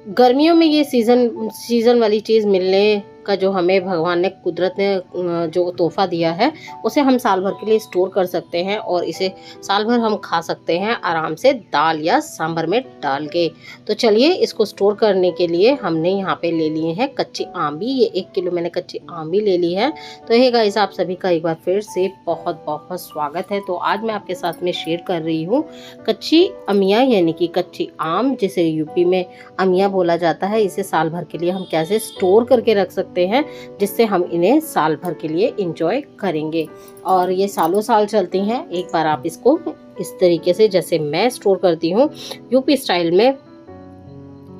गर्मियों में ये सीज़न वाली चीज़ मिलने का जो हमें भगवान ने कुदरत ने जो तोहफ़ा दिया है, उसे हम साल भर के लिए स्टोर कर सकते हैं और इसे साल भर हम खा सकते हैं आराम से दाल या सांभर में डाल के। तो चलिए, इसको स्टोर करने के लिए हमने यहाँ पे ले लिए हैं कच्ची आम। ये 1 किलो मैंने कच्ची आम भी ले ली है। तो हे गाइस, आप सभी का एक बार फिर से बहुत बहुत स्वागत है। तो आज मैं आपके साथ में शेयर कर रही हूँ कच्ची अमिया, यानी कि कच्ची आम, जिसे यूपी में अमिया बोला जाता है। इसे साल भर के लिए हम कैसे स्टोर करके रख सकते हैं, जिससे हम इन्हें साल भर के लिए इंजॉय करेंगे और ये सालों साल चलती हैं। एक बार आप इसको इस तरीके से, जैसे मैं स्टोर करती हूँ यूपी स्टाइल में,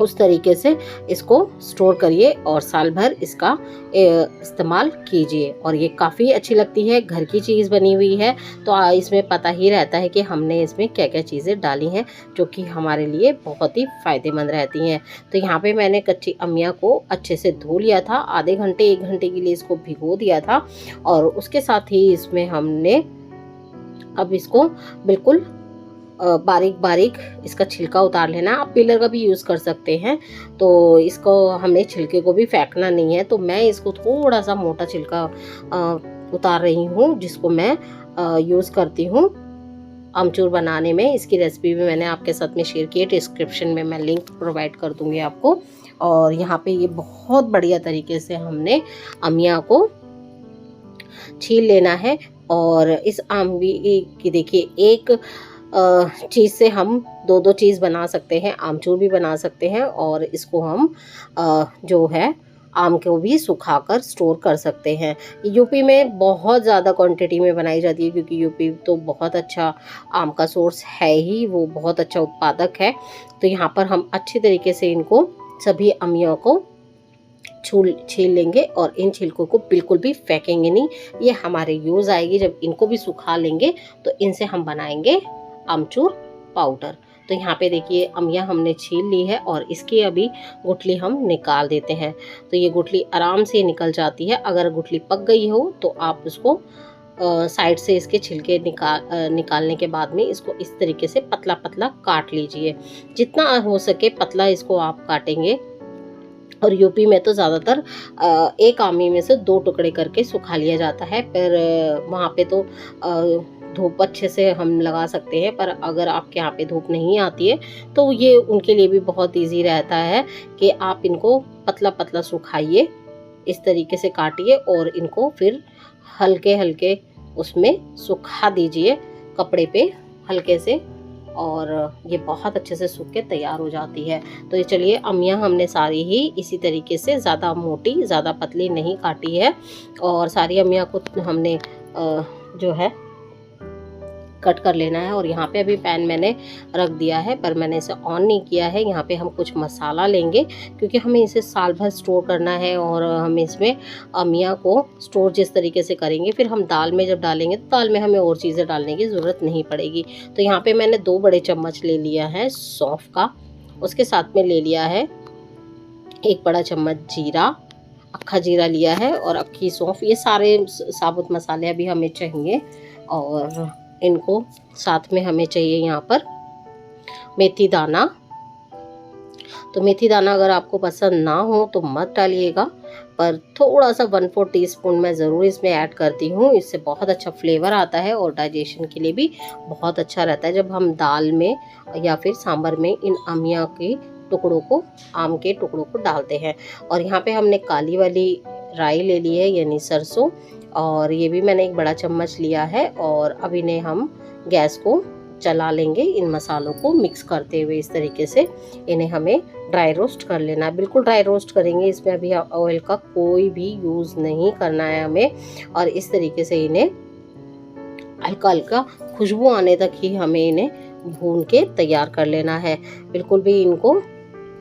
उस तरीके से इसको स्टोर करिए और साल भर इसका इस्तेमाल कीजिए। और ये काफ़ी अच्छी लगती है, घर की चीज़ बनी हुई है, तो इसमें पता ही रहता है कि हमने इसमें क्या क्या चीज़ें डाली हैं, जो कि हमारे लिए बहुत ही फ़ायदेमंद रहती हैं। तो यहाँ पे मैंने कच्ची अमिया को अच्छे से धो लिया था, आधे घंटे 1 घंटे के लिए इसको भिगो दिया था। और उसके साथ ही इसमें हमने अब इसको बिल्कुल बारीक बारीक इसका छिलका उतार लेना। आप पीलर का भी यूज़ कर सकते हैं। तो इसको हमें छिलके को भी फेंकना नहीं है, तो मैं इसको थोड़ा सा मोटा छिलका उतार रही हूँ, जिसको मैं यूज़ करती हूँ आमचूर बनाने में। इसकी रेसिपी भी मैंने आपके साथ में शेयर की है, डिस्क्रिप्शन में मैं लिंक प्रोवाइड कर दूँगी आपको। और यहाँ पे ये बहुत बढ़िया तरीके से हमने अमिया को छील लेना है। और इस आमवी की देखिए, एक चीज़ से हम 2-2 चीज़ बना सकते हैं, आमचूर भी बना सकते हैं और इसको हम जो है आम को भी सुखाकर स्टोर कर सकते हैं। यूपी में बहुत ज़्यादा क्वांटिटी में बनाई जाती है, क्योंकि यूपी तो बहुत अच्छा आम का सोर्स है ही, वो बहुत अच्छा उत्पादक है। तो यहाँ पर हम अच्छी तरीके से इनको सभी अमियों को छील लेंगे और इन छिलकों को बिल्कुल भी फेंकेंगे नहीं। ये हमारे यूज़ आएगी। जब इनको भी सुखा लेंगे तो इनसे हम बनाएंगे आमचूर पाउडर। तो यहाँ पे देखिए, अमिया हमने छील ली है और इसकी अभी गुठली हम निकाल देते हैं। तो ये गुठली आराम से निकल जाती है। अगर गुठली पक गई हो तो आप उसको साइड से इसके छिलके निकालने के बाद में इसको इस तरीके से पतला पतला काट लीजिए। जितना हो सके पतला इसको आप काटेंगे। और यूपी में तो ज़्यादातर एक आमी में से 2 टुकड़े करके सुखा लिया जाता है। पर वहाँ पे तो धूप अच्छे से हम लगा सकते हैं, पर अगर आपके यहाँ पे धूप नहीं आती है तो ये उनके लिए भी बहुत इजी रहता है कि आप इनको पतला पतला सुखाइए, इस तरीके से काटिए और इनको फिर हल्के हल्के उसमें सुखा दीजिए कपड़े पे हल्के से, और ये बहुत अच्छे से सूख के तैयार हो जाती है। तो ये चलिए, अमिया हमने सारी ही इसी तरीके से, ज़्यादा मोटी ज़्यादा पतली नहीं काटी है। और सारी अमिया को हमने जो है कट कर लेना है। और यहाँ पे अभी पैन मैंने रख दिया है, पर मैंने इसे ऑन नहीं किया है। यहाँ पे हम कुछ मसाला लेंगे, क्योंकि हमें इसे साल भर स्टोर करना है और हम इसमें अमिया को स्टोर जिस तरीके से करेंगे, फिर हम दाल में जब डालेंगे तो दाल में हमें और चीज़ें डालने की ज़रूरत नहीं पड़ेगी। तो यहाँ पे मैंने 2 बड़े चम्मच ले लिया है सौंफ का। उसके साथ में ले लिया है 1 बड़ा चम्मच जीरा, अक्खा जीरा लिया है और अक्खी सौंफ। ये सारे साबुत मसाले अभी हमें चाहिए। और इनको साथ में हमें चाहिए यहाँ पर मेथी दाना। तो मेथी दाना अगर आपको पसंद ना हो तो मत डालिएगा, पर थोड़ा सा 1/4 टीस्पून मैं ज़रूर इसमें ऐड करती हूँ। इससे बहुत अच्छा फ्लेवर आता है और डाइजेशन के लिए भी बहुत अच्छा रहता है, जब हम दाल में या फिर सांभर में इन अमिया के टुकड़ों को, आम के टुकड़ों को डालते हैं। और यहाँ पे हमने काली वाली राई ले ली है, यानी सरसों, और ये भी मैंने 1 बड़ा चम्मच लिया है। और अब इन्हें हम गैस को चला लेंगे, इन मसालों को मिक्स करते हुए इस तरीके से इन्हें हमें ड्राई रोस्ट कर लेना है। बिल्कुल ड्राई रोस्ट करेंगे, इसमें अभी ऑयल का कोई भी यूज़ नहीं करना है हमें। और इस तरीके से इन्हें हल्का हल्का खुशबू आने तक ही हमें इन्हें भून के तैयार कर लेना है। बिल्कुल भी इनको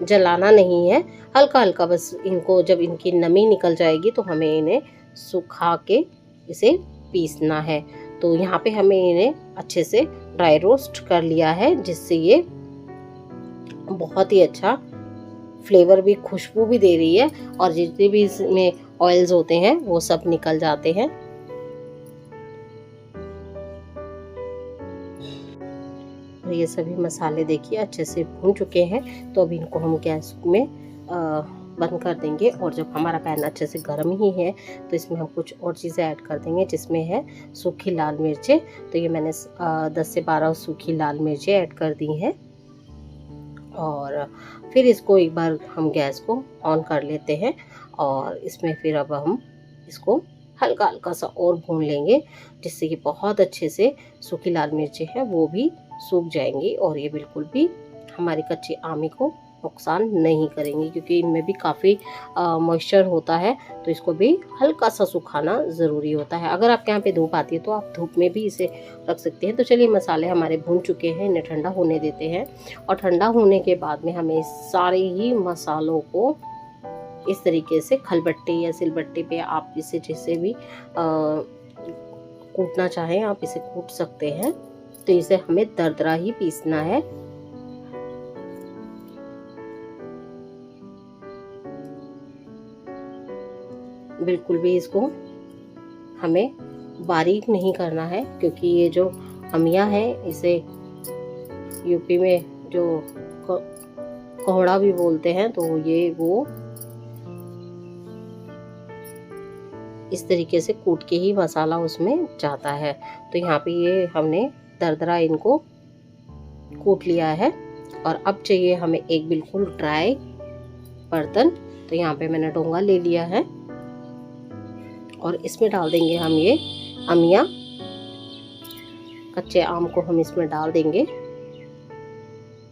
जलाना नहीं है, हल्का हल्का बस इनको, जब इनकी नमी निकल जाएगी तो हमें इन्हें सुखा के इसे पीसना है। तो यहाँ पे हमें इन्हें अच्छे से ड्राई रोस्ट कर लिया है, जिससे ये बहुत ही अच्छा फ्लेवर भी, खुशबू भी दे रही है और जितने भी इसमें ऑयल्स होते हैं वो सब निकल जाते हैं। ये सभी मसाले देखिए अच्छे से भून चुके हैं। तो अभी इनको हम गैस में बंद कर देंगे। और जब हमारा पैन अच्छे से गर्म ही है तो इसमें हम कुछ और चीज़ें ऐड कर देंगे, जिसमें है सूखी लाल मिर्चें। तो ये मैंने 10 से 12 सूखी लाल मिर्चें ऐड कर दी हैं। और फिर इसको एक बार हम गैस को ऑन कर लेते हैं और इसमें फिर अब हम इसको हल्का हल्का सा और भून लेंगे, जिससे कि बहुत अच्छे से सूखी लाल मिर्चें हैं वो भी सूख जाएंगी और ये बिल्कुल भी हमारी कच्ची आमी को नुकसान नहीं करेंगी, क्योंकि इनमें भी काफ़ी मॉइस्चर होता है। तो इसको भी हल्का सा सुखाना ज़रूरी होता है। अगर आपके यहाँ पे धूप आती है तो आप धूप में भी इसे रख सकते हैं। तो चलिए मसाले हमारे भून चुके हैं, इन्हें ठंडा होने देते हैं। और ठंडा होने के बाद में हमें सारे ही मसालों को इस तरीके से खलबट्टे या सिलबट्टे पे, आप इसे जैसे भी कूटना चाहें आप इसे कूट सकते हैं। तो इसे हमें दरदरा ही पीसना है। बिल्कुल भी इसको हमें बारीक नहीं करना है, क्योंकि ये जो अमिया है इसे यूपी में जो कोहड़ा भी बोलते हैं। तो ये वो इस तरीके से कूट के ही मसाला उसमें जाता है। तो यहाँ पे ये हमने दरदरा इनको कूट लिया है। और अब चाहिए हमें एक बिल्कुल ड्राई बर्तन। तो यहाँ पे मैंने डोंगा ले लिया है और इसमें डाल देंगे हम ये अमिया। कच्चे आम को हम इसमें डाल देंगे।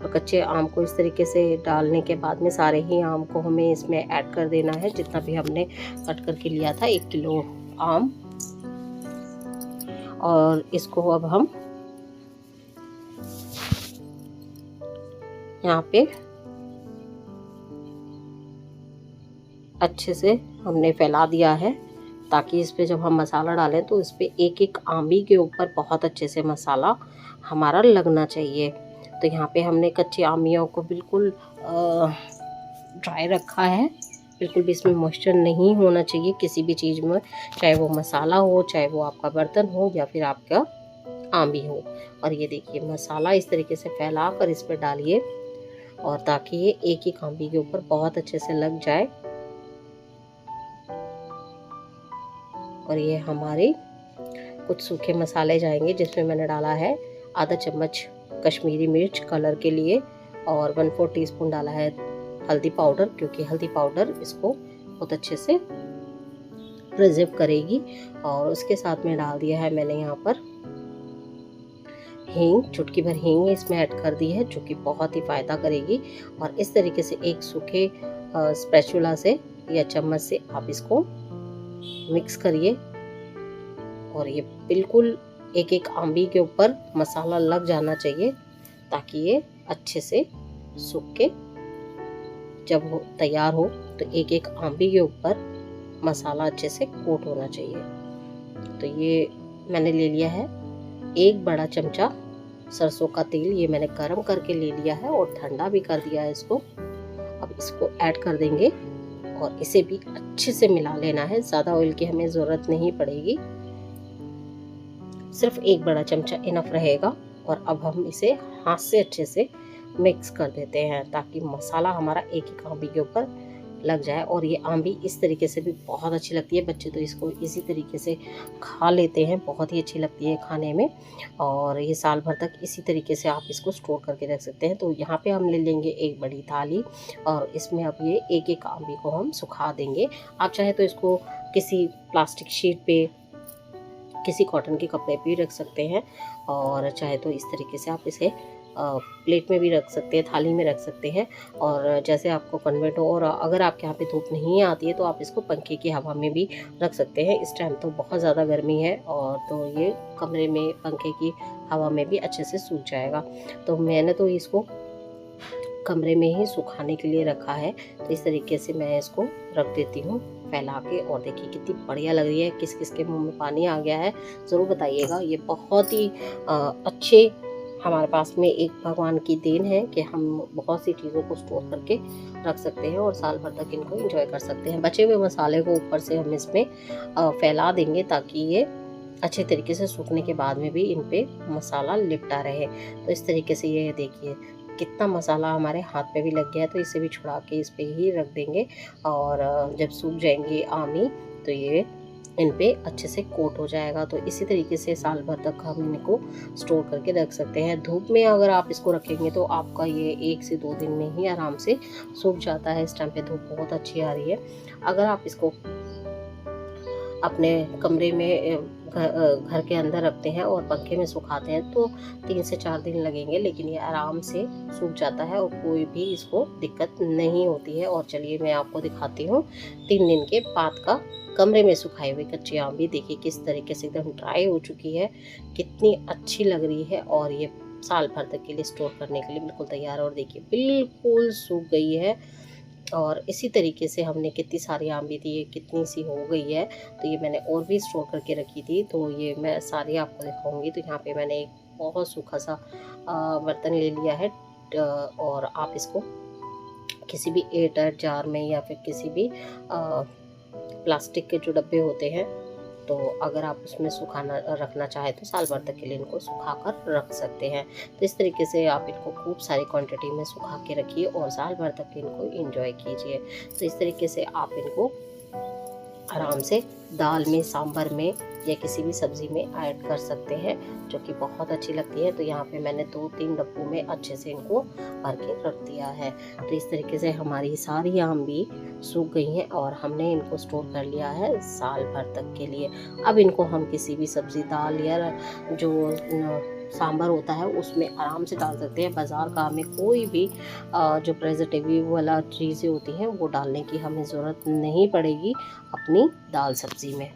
और कच्चे आम को इस तरीके से डालने के बाद में सारे ही आम को हमें इसमें ऐड कर देना है, जितना भी हमने कट करके लिया था 1 किलो आम। और इसको अब हम यहाँ पे अच्छे से हमने फैला दिया है, ताकि इस पे जब हम मसाला डालें तो इस पे एक एक आमी के ऊपर बहुत अच्छे से मसाला हमारा लगना चाहिए। तो यहाँ पे हमने कच्ची आमियों को बिल्कुल ड्राई रखा है। बिल्कुल भी इसमें मॉइस्चर नहीं होना चाहिए किसी भी चीज़ में, चाहे वो मसाला हो, चाहे वो आपका बर्तन हो या फिर आपका आमी हो। और ये देखिए मसाला इस तरीके से फैला कर इस पर डालिए, और ताकि ये एक ही आमी के ऊपर बहुत अच्छे से लग जाए। और ये हमारे कुछ सूखे मसाले जाएंगे, जिसमें मैंने डाला है आधा चम्मच कश्मीरी मिर्च कलर के लिए, और 1/4 टीस्पून डाला है हल्दी पाउडर, क्योंकि हल्दी पाउडर इसको बहुत अच्छे से प्रिजर्व करेगी। और उसके साथ में डाल दिया है मैंने यहाँ पर हींग, चुटकी भर हींग इसमें ऐड कर दी है, जो कि बहुत ही फ़ायदा करेगी। और इस तरीके से एक सूखे स्पैचुला से या चम्मच से आप इसको मिक्स करिए। और ये बिल्कुल एक एक आंबी के ऊपर मसाला लग जाना चाहिए, ताकि ये अच्छे से सूख के जब हो तैयार हो तो एक एक आंबी के ऊपर मसाला अच्छे से कोट होना चाहिए। तो ये मैंने ले लिया है 1 बड़ा चमचा सरसों का तेल, ये मैंने गरम करके ले लिया है और ठंडा भी कर दिया है इसको। अब इसको ऐड कर देंगे और इसे भी अच्छे से मिला लेना है। ज़्यादा ऑयल की हमें ज़रूरत नहीं पड़ेगी, सिर्फ 1 बड़ा चमचा इनफ रहेगा। और अब हम इसे हाथ से अच्छे से मिक्स कर देते हैं, ताकि मसाला हमारा एक एक आंबी के ऊपर लग जाए। और ये आंबी इस तरीके से भी बहुत अच्छी लगती है, बच्चे तो इसको इसी तरीके से खा लेते हैं, बहुत ही अच्छी लगती है खाने में। और ये साल भर तक इसी तरीके से आप इसको स्टोर करके रख सकते हैं। तो यहाँ पे हम ले लेंगे एक बड़ी थाली, और इसमें अब ये एक एक आंबी को हम सुखा देंगे। आप चाहे तो इसको किसी प्लास्टिक शीट पे, किसी कॉटन के कपड़े पे भी रख सकते हैं, और चाहे तो इस तरीके से आप इसे प्लेट में भी रख सकते हैं, थाली में रख सकते हैं, और जैसे आपको कन्वर्ट हो। और अगर आपके यहाँ पे धूप नहीं आती है तो आप इसको पंखे की हवा में भी रख सकते हैं। इस टाइम तो बहुत ज़्यादा गर्मी है, और तो ये कमरे में पंखे की हवा में भी अच्छे से सूख जाएगा। तो मैंने तो इसको कमरे में ही सुखाने के लिए रखा है। तो इस तरीके से मैं इसको रख देती हूँ फैला के। और देखिए कितनी बढ़िया लग रही है, किस किस के मुंह में पानी आ गया है ज़रूर बताइएगा। ये बहुत ही अच्छे हमारे पास में एक भगवान की देन है कि हम बहुत सी चीज़ों को स्टोर करके रख सकते हैं और साल भर तक इनको एंजॉय कर सकते हैं। बचे हुए मसाले को ऊपर से हम इसमें फैला देंगे, ताकि ये अच्छे तरीके से सूखने के बाद में भी इन पे मसाला लिपटा रहे। तो इस तरीके से ये देखिए कितना मसाला हमारे हाथ पे भी लग गया है। तो इसे भी छुड़ा के इस पे ही रख देंगे और जब सूख जाएंगे आमी तो ये इन पे अच्छे से कोट हो जाएगा। तो इसी तरीके से साल भर तक हम इनको स्टोर करके रख सकते हैं। धूप में अगर आप इसको रखेंगे तो आपका ये 1 से 2 दिन में ही आराम से सूख जाता है। इस टाइम पे धूप बहुत अच्छी आ रही है। अगर आप इसको अपने कमरे में घर के अंदर रखते हैं और पंखे में सुखाते हैं तो 3 से 4 दिन लगेंगे, लेकिन ये आराम से सूख जाता है और कोई भी इसको दिक्कत नहीं होती है। और चलिए मैं आपको दिखाती हूँ 3 दिन के बाद का कमरे में सुखाई हुई कच्ची आम भी। देखिए किस तरीके से एकदम ड्राई हो चुकी है, कितनी अच्छी लग रही है और ये साल भर तक के लिए स्टोर करने के लिए बिल्कुल तैयार है। और देखिए बिल्कुल सूख गई है और इसी तरीके से हमने कितनी सारी आम भी थी, ये कितनी सी हो गई है। तो ये मैंने और भी स्टोर करके रखी थी, तो ये मैं सारी आपको दिखाऊंगी। तो यहाँ पे मैंने एक बहुत सूखा सा बर्तन ले लिया है और आप इसको किसी भी एयरटाइट जार में या फिर किसी भी प्लास्टिक के जो डब्बे होते हैं, तो अगर आप उसमें सुखाना रखना चाहें तो साल भर तक के लिए इनको सुखा कर रख सकते हैं। तो इस तरीके से आप इनको खूब सारी क्वांटिटी में सुखा के रखिए और साल भर तक इनको एंजॉय कीजिए। तो इस तरीके से आप इनको आराम से दाल में, सांभर में या किसी भी सब्ज़ी में ऐड कर सकते हैं, जो कि बहुत अच्छी लगती है। तो यहाँ पे मैंने 2-3 डब्बों में अच्छे से इनको भर के रख दिया है। तो इस तरीके से हमारी सारी आम भी सूख गई हैं और हमने इनको स्टोर कर लिया है साल भर तक के लिए। अब इनको हम किसी भी सब्ज़ी, दाल या जो सांभर होता है उसमें आराम से डाल सकते हैं। बाज़ार का हमें कोई भी जो प्रेजर्वेटिव वाला चीज़ें होती हैं वो डालने की हमें ज़रूरत नहीं पड़ेगी अपनी दाल सब्ज़ी में।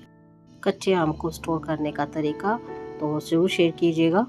कच्चे आम को स्टोर करने का तरीका तो ज़रूर शेयर कीजिएगा।